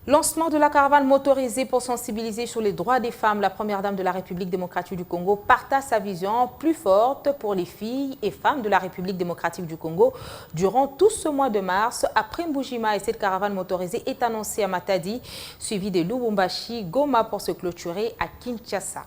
Lancement de la caravane motorisée pour sensibiliser sur les droits des femmes. La première dame de la République démocratique du Congo partage sa vision plus forte pour les filles et femmes de la République démocratique du Congo durant tout ce mois de mars. Après Mbujima, et cette caravane motorisée est annoncée à Matadi, suivie de Lubumbashi, Goma pour se clôturer à Kinshasa.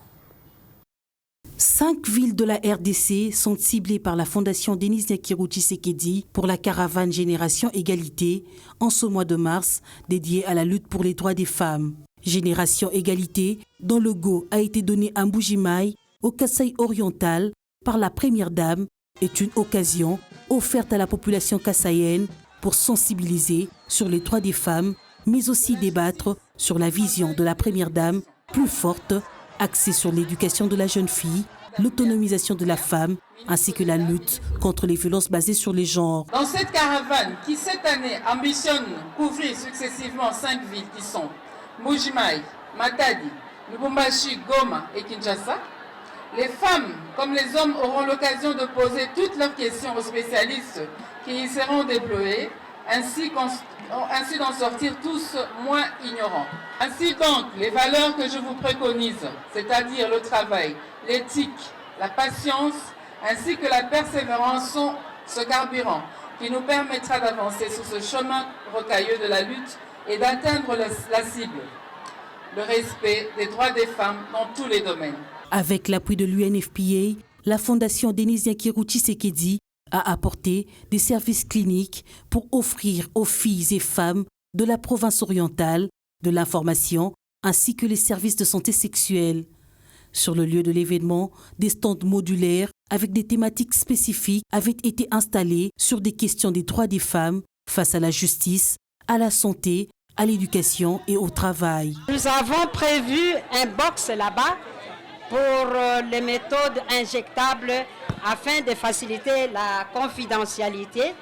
5 villes de la RDC sont ciblées par la Fondation Denis Nyakirou Tshisekedi pour la caravane Génération Égalité en ce mois de mars dédiée à la lutte pour les droits des femmes. Génération Égalité, dont le go a été donné à Mbujimai, au Kasaï oriental, par la Première Dame, est une occasion offerte à la population kassaïenne pour sensibiliser sur les droits des femmes, mais aussi débattre sur la vision de la Première Dame plus forte, axée sur l'éducation de la jeune fille, l'autonomisation de la femme, ainsi que la lutte contre les violences basées sur les genres. Dans cette caravane qui, cette année, ambitionne couvrir successivement 5 villes qui sont Mbujimai, Matadi, Lubumbashi, Goma et Kinshasa, les femmes comme les hommes auront l'occasion de poser toutes leurs questions aux spécialistes qui y seront déployés, ainsi d'en sortir tous moins ignorants. Ainsi donc, les valeurs que je vous préconise, c'est-à-dire le travail, l'éthique, la patience, ainsi que la persévérance sont ce carburant qui nous permettra d'avancer sur ce chemin rocailleux de la lutte et d'atteindre la cible, le respect des droits des femmes dans tous les domaines. Avec l'appui de l'UNFPA, la Fondation Denis Nyakirou Tshisekedi a apporté des services cliniques pour offrir aux filles et femmes de la province orientale de l'information ainsi que les services de santé sexuelle. Sur le lieu de l'événement, des stands modulaires avec des thématiques spécifiques avaient été installés sur des questions des droits des femmes face à la justice, à la santé, à l'éducation et au travail. Nous avons prévu un box là-bas pour les méthodes injectables afin de faciliter la confidentialité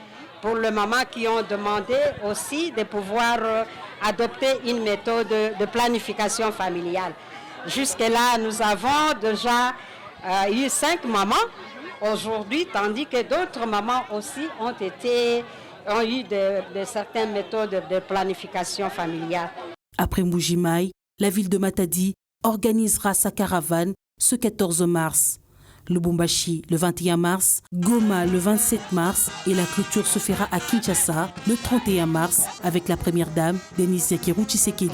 pour le moment qui ont demandé aussi de pouvoir adopter une méthode de planification familiale. Jusque-là, nous avons déjà eu 5 mamans aujourd'hui, tandis que d'autres mamans aussi ont eu de certaines méthodes de planification familiale. Après Mbujimai, la ville de Matadi organisera sa caravane ce 14 mars. Lubumbashi le 21 mars, Goma le 27 mars et la clôture se fera à Kinshasa le 31 mars avec la Première Dame Denis Nyakirou Tshisekedi.